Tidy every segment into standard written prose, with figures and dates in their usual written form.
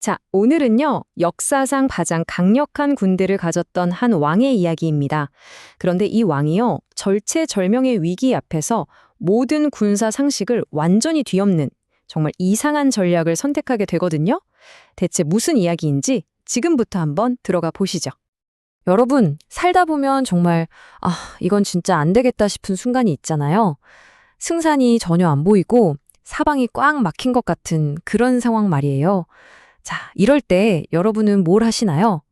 자, 오늘은요, 역사상 가장 강력한 군대를 가졌던 한 왕의 이야기입니다. 그런데 이 왕이요, 절체절명의 위기 앞에서 모든 군사 상식을 완전히 뒤엎는 정말 이상한 전략을 선택하게 되거든요. 대체 무슨 이야기인지 지금부터 한번 들어가 보시죠. 여러분, 살다 보면 정말, 이건 진짜 안 되겠다 싶은 순간이 있잖아요. 승산이 전혀 안 보이고 사방이 꽉 막힌 것 같은 그런 상황 말이에요. 자, 이럴 때 여러분은 뭘 하시나요?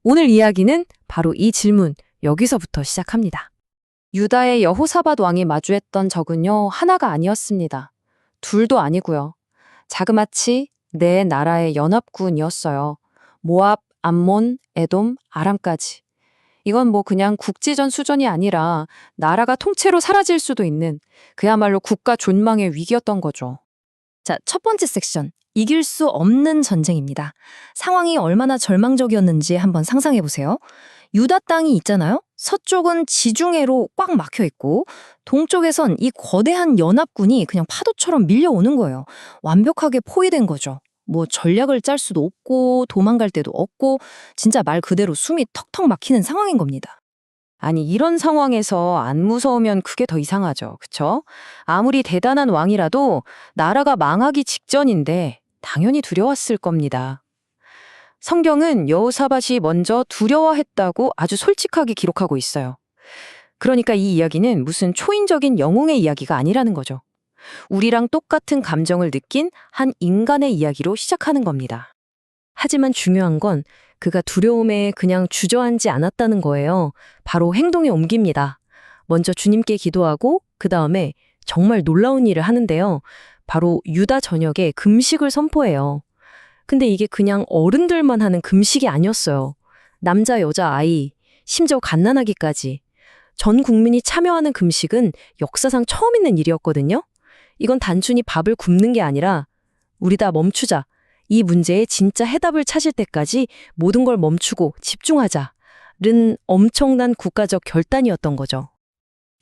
오늘 이야기는 바로 이 질문, 여기서부터 시작합니다. 유다의 여호사밧 왕이 마주했던 적은요, 하나가 아니었습니다. 둘도 아니고요. 자그마치 네 나라의 연합군이었어요. 모압, 암몬, 에돔, 아람까지. 이건 뭐 그냥 국지전 수준이 아니라 나라가 통째로 사라질 수도 있는 그야말로 국가 존망의 위기였던 거죠. 자, 첫 번째 섹션. 이길 수 없는 전쟁입니다. 상황이 얼마나 절망적이었는지 한번 상상해 보세요. 유다 땅이 있잖아요. 서쪽은 지중해로 꽉 막혀 있고 동쪽에선 이 거대한 연합군이 그냥 파도처럼 밀려오는 거예요. 완벽하게 포위된 거죠. 뭐 전략을 짤 수도 없고 도망갈 데도 없고 진짜 말 그대로 숨이 턱턱 막히는 상황인 겁니다. 아니, 이런 상황에서 안 무서우면 그게 더 이상하죠. 그쵸? 아무리 대단한 왕이라도 나라가 망하기 직전인데 당연히 두려웠을 겁니다. 성경은 여호사밧이 먼저 두려워했다고 아주 솔직하게 기록하고 있어요. 그러니까 이 이야기는 무슨 초인적인 영웅의 이야기가 아니라는 거죠. 우리랑 똑같은 감정을 느낀 한 인간의 이야기로 시작하는 겁니다. 하지만 중요한 건 그가 두려움에 그냥 주저앉지 않았다는 거예요. 바로 행동에 옮깁니다. 먼저 주님께 기도하고 그 다음에 정말 놀라운 일을 하는데요. 바로 유다 전역에 금식을 선포해요. 근데 이게 그냥 어른들만 하는 금식이 아니었어요. 남자, 여자, 아이, 심지어 갓난아기까지. 전 국민이 참여하는 금식은 역사상 처음 있는 일이었거든요. 이건 단순히 밥을 굶는 게 아니라 우리 다 멈추자. 이 문제에 진짜 해답을 찾을 때까지 모든 걸 멈추고 집중하자는 엄청난 국가적 결단이었던 거죠.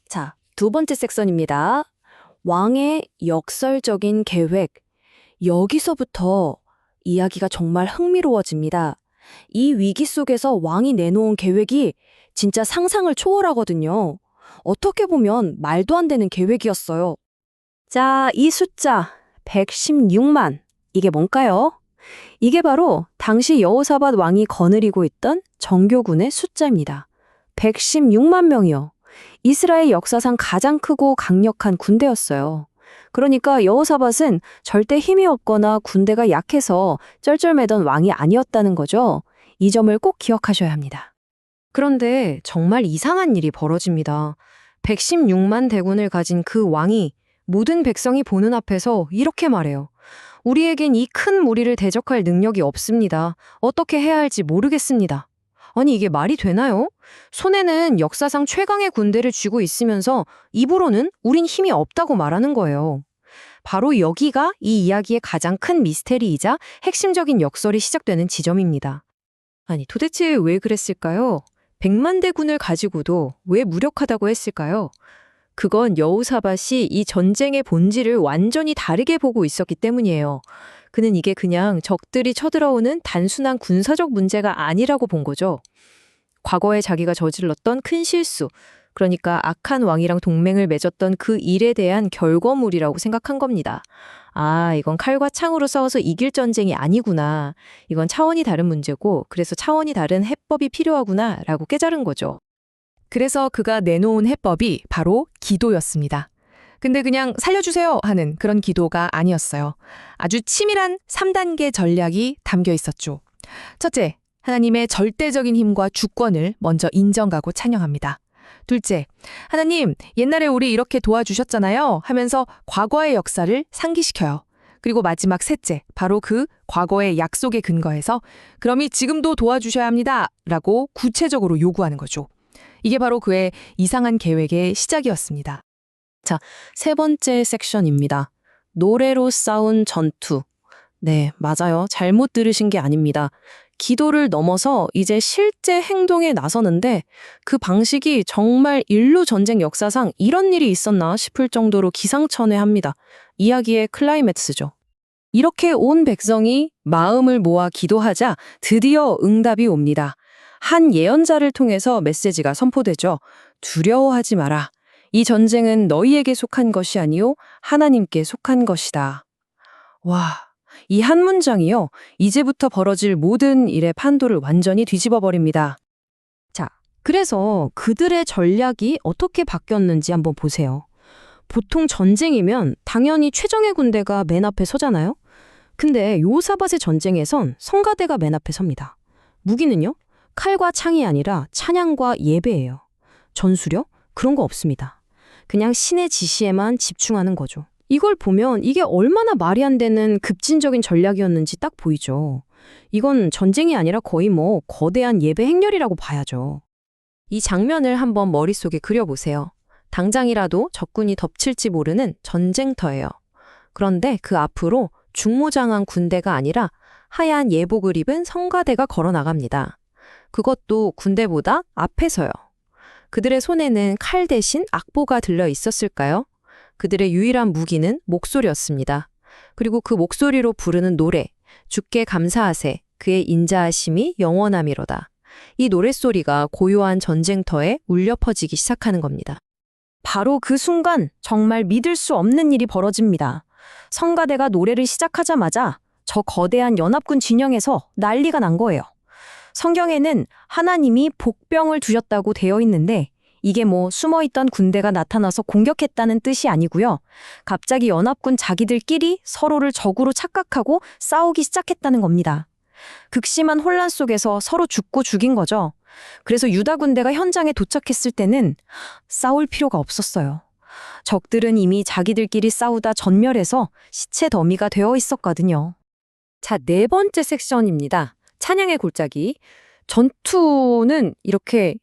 자, 두 번째 섹션입니다. 왕의 역설적인 계획. 여기서부터 이야기가 정말 흥미로워집니다. 이 위기 속에서 왕이 내놓은 계획이 진짜 상상을 초월하거든요. 어떻게 보면 말도 안 되는 계획이었어요. 자, 이 숫자 116만. 이게 뭔가요? 이게 바로 당시 여호사밧 왕이 거느리고 있던 정교군의 숫자입니다. 116만 명이요. 이스라엘 역사상 가장 크고 강력한 군대였어요. 그러니까 여호사밧은 절대 힘이 없거나 군대가 약해서 쩔쩔매던 왕이 아니었다는 거죠. 이 점을 꼭 기억하셔야 합니다. 그런데 정말 이상한 일이 벌어집니다. 116만 대군을 가진 그 왕이 모든 백성이 보는 앞에서 이렇게 말해요. 우리에겐 이 큰 무리를 대적할 능력이 없습니다. 어떻게 해야 할지 모르겠습니다. 아니, 이게 말이 되나요? 손에는 역사상 최강의 군대를 쥐고 있으면서 입으로는 우린 힘이 없다고 말하는 거예요. 바로 여기가 이 이야기의 가장 큰 미스테리이자 핵심적인 역설이 시작되는 지점입니다. 아니, 도대체 왜 그랬을까요? 100만 대군을 가지고도 왜 무력하다고 했을까요? 그건 여호사밧이 이 전쟁의 본질을 완전히 다르게 보고 있었기 때문이에요. 그는 이게 그냥 적들이 쳐들어오는 단순한 군사적 문제가 아니라고 본 거죠. 과거에 자기가 저질렀던 큰 실수, 그러니까 악한 왕이랑 동맹을 맺었던 그 일에 대한 결과물이라고 생각한 겁니다. 아, 이건 칼과 창으로 싸워서 이길 전쟁이 아니구나. 이건 차원이 다른 문제고, 그래서 차원이 다른 해법이 필요하구나 라고 깨달은 거죠. 그래서 그가 내놓은 해법이 바로 기도였습니다. 근데 그냥 살려주세요 하는 그런 기도가 아니었어요. 아주 치밀한 3단계 전략이 담겨 있었죠. 첫째, 하나님의 절대적인 힘과 주권을 먼저 인정하고 찬양합니다. 둘째, 하나님, 옛날에 우리 이렇게 도와주셨잖아요 하면서 과거의 역사를 상기시켜요. 그리고 마지막 셋째, 바로 그 과거의 약속에 근거해서 그럼이 지금도 도와주셔야 합니다 라고 구체적으로 요구하는 거죠. 이게 바로 그의 이상한 계획의 시작이었습니다. 자, 세 번째 섹션입니다. 노래로 싸운 전투. 네, 맞아요. 잘못 들으신 게 아닙니다. 기도를 넘어서 이제 실제 행동에 나서는데 그 방식이 정말 인류 전쟁 역사상 이런 일이 있었나 싶을 정도로 기상천외합니다. 이야기의 클라이맥스죠. 이렇게 온 백성이 마음을 모아 기도하자 드디어 응답이 옵니다. 한 예언자를 통해서 메시지가 선포되죠. 두려워하지 마라. 이 전쟁은 너희에게 속한 것이 아니요 하나님께 속한 것이다. 와, 이 한 문장이요. 이제부터 벌어질 모든 일의 판도를 완전히 뒤집어 버립니다. 자, 그래서 그들의 전략이 어떻게 바뀌었는지 한번 보세요. 보통 전쟁이면 당연히 최정예 군대가 맨 앞에 서잖아요? 근데 요사밧의 전쟁에선 성가대가 맨 앞에 섭니다. 무기는요? 칼과 창이 아니라 찬양과 예배예요. 전술력? 그런 거 없습니다. 그냥 신의 지시에만 집중하는 거죠. 이걸 보면 이게 얼마나 말이 안 되는 급진적인 전략이었는지 딱 보이죠. 이건 전쟁이 아니라 거의 거대한 예배 행렬이라고 봐야죠. 이 장면을 한번 머릿속에 그려보세요. 당장이라도 적군이 덮칠지 모르는 전쟁터예요. 그런데 그 앞으로 중무장한 군대가 아니라 하얀 예복을 입은 성가대가 걸어 나갑니다. 그것도 군대보다 앞에서요. 그들의 손에는 칼 대신 악보가 들려 있었을까요? 그들의 유일한 무기는 목소리였습니다. 그리고 그 목소리로 부르는 노래, 주께 감사하세, 그의 인자하심이 영원함이로다. 이 노랫소리가 고요한 전쟁터에 울려 퍼지기 시작하는 겁니다. 바로 그 순간 정말 믿을 수 없는 일이 벌어집니다. 성가대가 노래를 시작하자마자 저 거대한 연합군 진영에서 난리가 난 거예요. 성경에는 하나님이 복병을 두셨다고 되어 있는데 이게 숨어있던 군대가 나타나서 공격했다는 뜻이 아니고요. 갑자기 연합군 자기들끼리 서로를 적으로 착각하고 싸우기 시작했다는 겁니다. 극심한 혼란 속에서 서로 죽고 죽인 거죠. 그래서 유다 군대가 현장에 도착했을 때는 싸울 필요가 없었어요. 적들은 이미 자기들끼리 싸우다 전멸해서 시체 더미가 되어 있었거든요. 자, 네 번째 섹션입니다. 찬양의 골짜기. 전투는 이렇게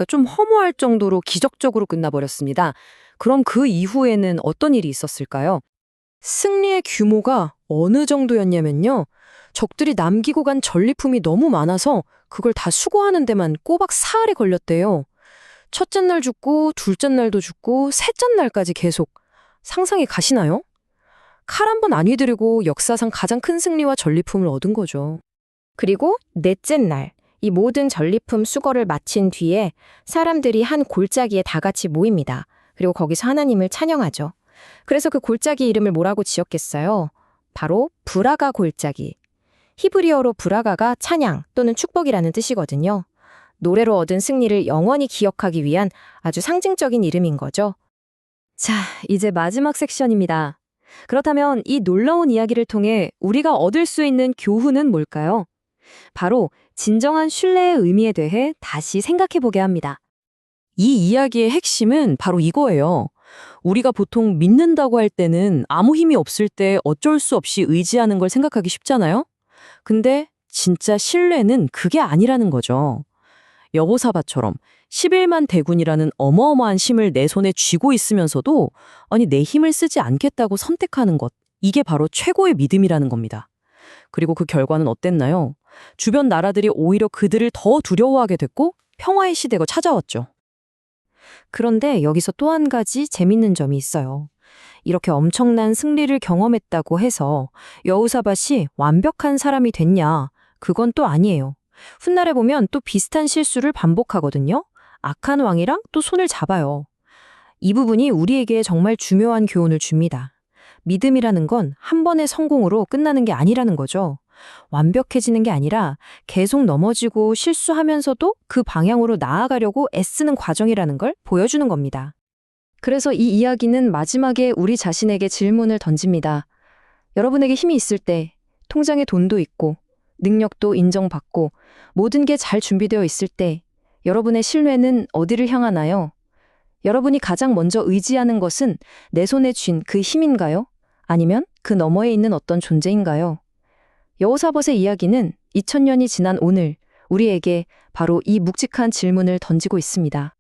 좀 허무할 정도로 기적적으로 끝나버렸습니다. 그럼 그 이후에는 어떤 일이 있었을까요? 승리의 규모가 어느 정도였냐면요. 적들이 남기고 간 전리품이 너무 많아서 그걸 다 수거하는 데만 꼬박 사흘이 걸렸대요. 첫째 날 죽고 둘째 날도 죽고 셋째 날까지 계속. 상상이 가시나요? 칼 한 번 안 휘두르고 역사상 가장 큰 승리와 전리품을 얻은 거죠. 그리고 넷째 날, 이 모든 전리품 수거를 마친 뒤에 사람들이 한 골짜기에 다 같이 모입니다. 그리고 거기서 하나님을 찬양하죠. 그래서 그 골짜기 이름을 뭐라고 지었겠어요? 바로 브라가 골짜기. 히브리어로 브라가가 찬양 또는 축복이라는 뜻이거든요. 노래로 얻은 승리를 영원히 기억하기 위한 아주 상징적인 이름인 거죠. 자, 이제 마지막 섹션입니다. 그렇다면 이 놀라운 이야기를 통해 우리가 얻을 수 있는 교훈은 뭘까요? 바로 진정한 신뢰의 의미에 대해 다시 생각해보게 합니다. 이 이야기의 핵심은 바로 이거예요. 우리가 보통 믿는다고 할 때는 아무 힘이 없을 때 어쩔 수 없이 의지하는 걸 생각하기 쉽잖아요? 근데 진짜 신뢰는 그게 아니라는 거죠. 여호사밧처럼 11만 대군이라는 어마어마한 힘을 내 손에 쥐고 있으면서도 내 힘을 쓰지 않겠다고 선택하는 것, 이게 바로 최고의 믿음이라는 겁니다. 그리고 그 결과는 어땠나요? 주변 나라들이 오히려 그들을 더 두려워하게 됐고 평화의 시대가 찾아왔죠. 그런데 여기서 또 한 가지 재밌는 점이 있어요. 이렇게 엄청난 승리를 경험했다고 해서 여호사밧이 완벽한 사람이 됐냐? 그건 또 아니에요. 훗날에 보면 또 비슷한 실수를 반복하거든요. 악한 왕이랑 또 손을 잡아요. 이 부분이 우리에게 정말 중요한 교훈을 줍니다. 믿음이라는 건 한 번의 성공으로 끝나는 게 아니라는 거죠. 완벽해지는 게 아니라 계속 넘어지고 실수하면서도 그 방향으로 나아가려고 애쓰는 과정이라는 걸 보여주는 겁니다. 그래서 이 이야기는 마지막에 우리 자신에게 질문을 던집니다. 여러분에게 힘이 있을 때, 통장에 돈도 있고, 능력도 인정받고, 모든 게 잘 준비되어 있을 때, 여러분의 신뢰는 어디를 향하나요? 여러분이 가장 먼저 의지하는 것은 내 손에 쥔 그 힘인가요? 아니면 그 너머에 있는 어떤 존재인가요? 여호사밧의 이야기는 2000년이 지난 오늘 우리에게 바로 이 묵직한 질문을 던지고 있습니다.